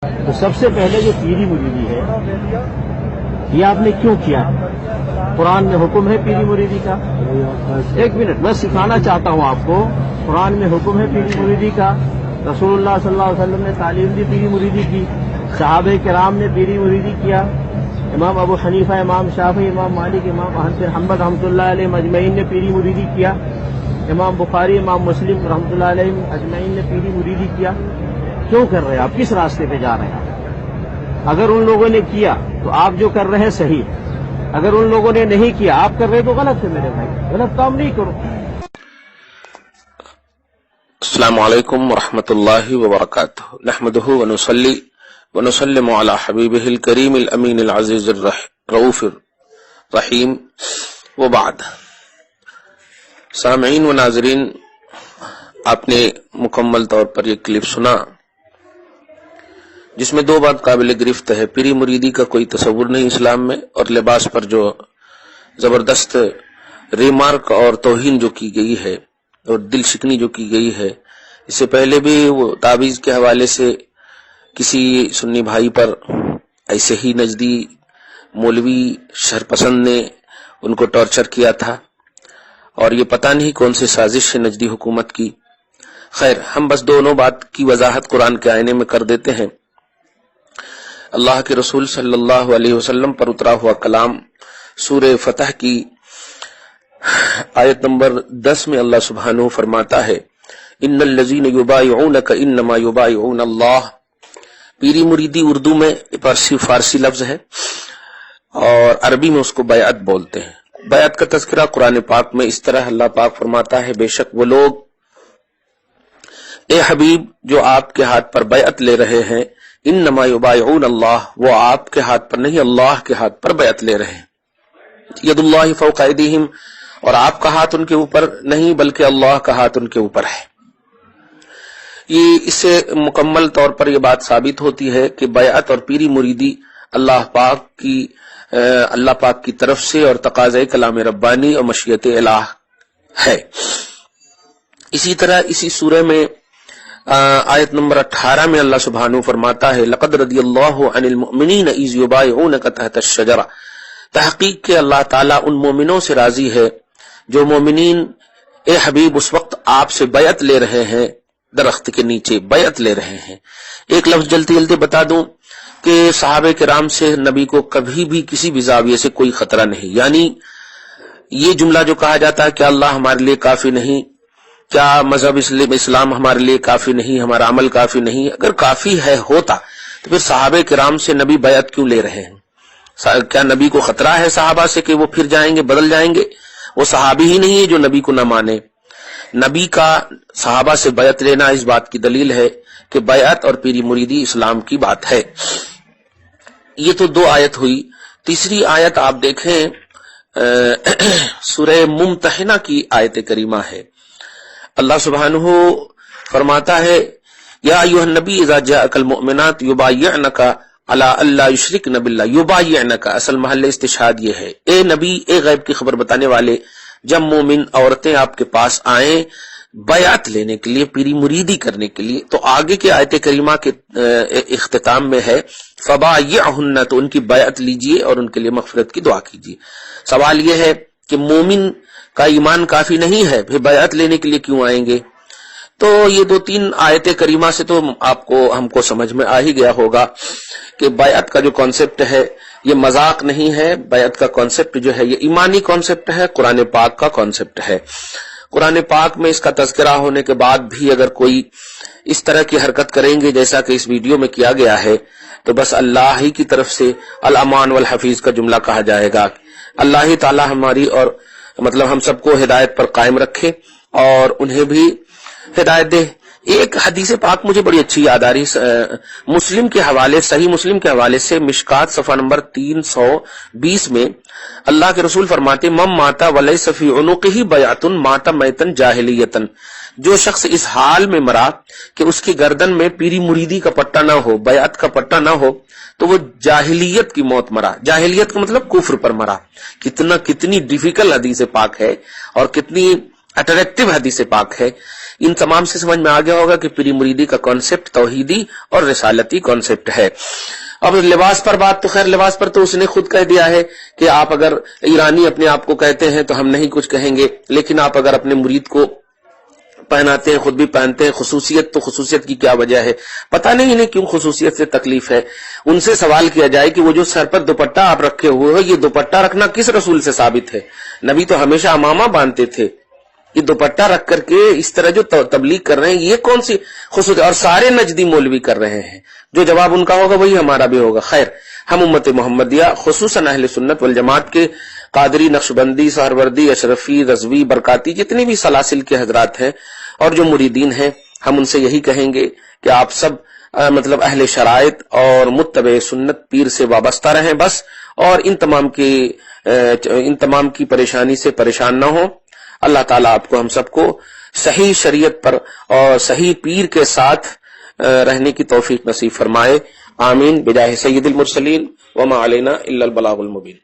تو سب سے پہلے جو پیری مریدی ہے یہ آپ نے کیوں کیا؟ قرآن میں حکم ہے پیری مریدی کا؟ ایک منٹ، میں سکھانا چاہتا ہوں آپ کو. قرآن میں حکم ہے پیری مریدی کا، رسول اللہ صلی اللہ علیہ وسلم نے تعلیم دی پیری مریدی کی، صحابہ کرام نے پیری مریدی کیا، امام ابو حنیفہ، امام شافعی، امام مالک، امام احمد بن حنبل رحمۃ اللہ علیہ اجمعین نے پیری مریدی کیا، امام بخاری، امام مسلم رحمۃ اللہ علیہ اجمعین نے پیری مریدی کیا. کیوں کر رہے ہیں آپ؟ کس راستے پہ جا رہے ہیں؟ اگر ان لوگوں نے کیا تو آپ جو کر رہے ہیں صحیح، اگر ان لوگوں نے نہیں کیا آپ کر رہے تو غلط ہے. میرے بھائی غلط کام نہیں کرو. السلام علیکم ورحمۃ اللہ وبرکاتہ. نحمدہ ونصلی ونسلم علی حبیبہ الکریم الامین العزیز الرؤوف الرحیم وبعد. سامعین و ناظرین، آپ نے مکمل طور پر یہ کلپ سنا جس میں دو بات قابل گرفت ہے. پیری مریدی کا کوئی تصور نہیں اسلام میں، اور لباس پر جو زبردست ریمارک اور توہین جو کی گئی ہے اور دل شکنی جو کی گئی ہے. اس سے پہلے بھی وہ تعویذ کے حوالے سے کسی سنی بھائی پر ایسے ہی نجدی مولوی شرپسند نے ان کو ٹارچر کیا تھا، اور یہ پتہ نہیں کون سی سازش ہے نجدی حکومت کی. خیر، ہم بس دونوں بات کی وضاحت قرآن کے آئینے میں کر دیتے ہیں. اللہ کے رسول صلی اللہ علیہ وسلم پر اترا ہوا کلام سورہ فتح کی آیت نمبر 10 میں اللہ سبحانہ فرماتا ہے، ان الذین یبایعونک انما یبایعون اللہ. پیری مریدی اردو میں فارسی لفظ ہے اور عربی میں اس کو بیعت بولتے ہیں. بیعت کا تذکرہ قرآن پاک میں اس طرح اللہ پاک فرماتا ہے، بے شک وہ لوگ اے حبیب جو آپ کے ہاتھ پر بیعت لے رہے ہیں، انما یبایعون اللہ، وہ آپ کے ہاتھ پر نہیں اللہ کے ہاتھ پر بیعت لے رہے ہیں. ید اللہ فوق ایدیہم، اور آپ کا ہاتھ ان کے اوپر نہیں بلکہ اللہ کا ہاتھ ان کے اوپر ہے. یہ اس سے مکمل طور پر یہ بات ثابت ہوتی ہے کہ بیعت اور پیری مریدی اللہ پاک کی طرف سے اور تقاضۂ کلام ربانی اور مشیت الہ ہے. اسی طرح اسی سورہ میں آیت نمبر 18 میں اللہ سبحانہ فرماتا ہے، لقد رضی اللہ عن المؤمنین اذ یبایعونک تحت الشجرہ. تحقیق کہ اللہ تعالیٰ ان مومنوں سے راضی ہے جو مومنین اے حبیب اس وقت آپ سے بیعت لے رہے ہیں، درخت کے نیچے بیعت لے رہے ہیں. ایک لفظ جلدی جلدی بتا دوں کہ صحابہ کرام سے نبی کو کبھی بھی کسی بھی زاویے سے کوئی خطرہ نہیں. یعنی یہ جملہ جو کہا جاتا ہے کہ اللہ ہمارے لیے کافی نہیں، کیا مذہب اسلام ہمارے لیے کافی نہیں، ہمارا عمل کافی نہیں، اگر کافی ہے ہوتا تو پھر صحابہ کرام سے نبی بیعت کیوں لے رہے ہیں؟ کیا نبی کو خطرہ ہے صحابہ سے کہ وہ پھر جائیں گے، بدل جائیں گے؟ وہ صحابی ہی نہیں ہے جو نبی کو نہ مانے. نبی کا صحابہ سے بیعت لینا اس بات کی دلیل ہے کہ بیعت اور پیری مریدی اسلام کی بات ہے. یہ تو دو آیت ہوئی. تیسری آیت آپ دیکھیں سورہ ممتحنہ کی آیت کریمہ ہے. اللہ سبحانہ فرماتا ہے، یا ایھا النبی اذا جاءک المؤمنات یبایعنک علی الا یشرکن باللہ. یبایعنک اصل محل استشہاد یہ ہے، اے نبی، اے غیب کی خبر بتانے والے، جب مومن عورتیں آپ کے پاس آئیں بیعت لینے کے لیے، پیری مریدی کرنے کے لیے، تو آگے کے آیت کریمہ کے اختتام میں ہے فبایعہن، تو ان کی بیعت لیجئے اور ان کے لیے مغفرت کی دعا کیجئے. سوال یہ ہے کہ مومن کا ایمان کافی نہیں ہے، پھر بیعت لینے کے لیے کیوں آئیں گے؟ تو یہ دو تین آیت کریمہ سے تو ہم کو سمجھ میں آ ہی گیا ہوگا کہ بیعت کا جو کانسیپٹ ہے یہ مذاق نہیں ہے. بیعت کا کانسیپٹ جو ہے یہ ایمانی کانسیپٹ ہے، قرآن پاک کا کانسیپٹ ہے. قرآن پاک میں اس کا تذکرہ ہونے کے بعد بھی اگر کوئی اس طرح کی حرکت کریں گے جیسا کہ اس ویڈیو میں کیا گیا ہے، تو بس اللہ ہی کی طرف سے الامان والحفیظ کا جملہ کہا جائے گا. اللہ ہی تعالی ہماری اور ہم سب کو ہدایت پر قائم رکھے اور انہیں بھی ہدایت دے. ایک حدیث پاک مجھے بڑی اچھی یاد آ رہی، مسلم کے حوالے، صحیح مسلم کے حوالے سے، مشکات صفحہ نمبر 320 میں اللہ کے رسول فرماتے، من مات ولیس فی عنقہ بیعۃ مات میتا جاہلیۃ. جو شخص اس حال میں مرا کہ اس کی گردن میں پیری مریدی کا پٹا نہ ہو، بیعت کا پٹا نہ ہو، تو وہ جاہلیت کی موت مرا. جاہلیت کا مطلب کفر پر مرا. کتنی ڈیفیکلٹ حدیث پاک ہے اور کتنی اٹریکٹیو حدیث پاک ہے ان تمام سے سمجھ میں آ گیا ہوگا کہ پیری مریدی کا کانسیپٹ توحیدی اور رسالتی کانسیپٹ ہے۔ اب لباس پر بات، تو خیر لباس پر تو اس نے خود کہہ دیا ہے کہ آپ اگر ایرانی اپنے آپ کو کہتے ہیں تو ہم نہیں کچھ کہیں گے، لیکن آپ اگر اپنے مرید کو پہناتے ہیں، خود بھی پہنتے ہیں، خصوصیت تو خصوصیت کی کیا وجہ ہے؟ پتہ نہیں انہیں کیوں خصوصیت سے تکلیف ہے۔ ان سے سوال کیا جائے کہ وہ جو سر پر دوپٹہ آپ رکھے ہوئے ہو، یہ دوپٹہ رکھنا کس رسول سے ثابت ہے؟ نبی تو ہمیشہ امامہ باندھتے تھے، یہ دوپٹہ رکھ کر کے اس طرح جو تبلیغ کر رہے ہیں یہ کون سی خصوصیت؟ اور سارے نجدی مولوی کر رہے ہیں، جو جواب ان کا ہوگا وہی ہمارا بھی ہوگا۔ خیر، ہم امت محمدیہ خصوصاً اہل سنت والجماعت کے قادری، نقشبندی، سہروردی، اشرفی، رضوی، برکاتی جتنے بھی سلاسل کے حضرات ہیں اور جو مریدین ہیں، ہم ان سے یہی کہیں گے کہ آپ سب مطلب اہل شرائط اور متبع سنت پیر سے وابستہ رہیں بس، اور ان تمام کی پریشانی سے پریشان نہ ہوں۔ اللہ تعالیٰ آپ کو ہم سب کو صحیح شریعت پر اور صحیح پیر کے ساتھ رہنے کی توفیق نصیب فرمائے، آمین، بجاہ سید المرسلین وما علینا الا البلاغ المبین۔